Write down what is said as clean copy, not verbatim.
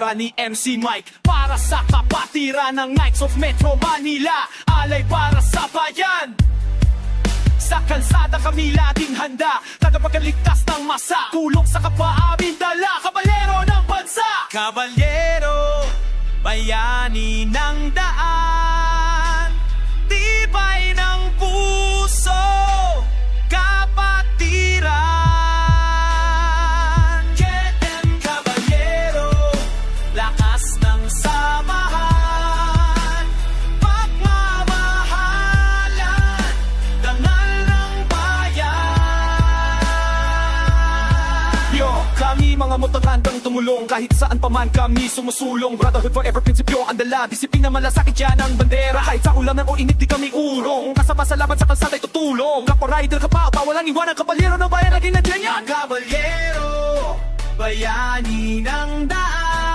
obra ni MC Mike. Para sa kapatiran ng Knights of Metro Manila, alay para sa bayan. Sa kalsada kami laging handa, tagapagligtas ng masa, tulong sa kapwa aming dala, kabalyero ng bansa. Kabalyero, bayani ng daan, tibay ng puso, kapatiran. KM Kabalyero, lakas ng samahan, pagmamahalan, dangal ng bayan. Yo, kami mga motorandang tumulong, kahit saan pa man kami sumusulong. Brotherhood forever, prinsipyo ang dala, disiplina malasakit yan ang bandera. Kahit sa ulan o init di kami urong, kasama sa laban sa kalsada'y tutulong. Kapwa rider ka pa, bawal ang iwanan, kabalyero ng bayan, naging nandiyan yan. Kabalyero, bayani ng daan,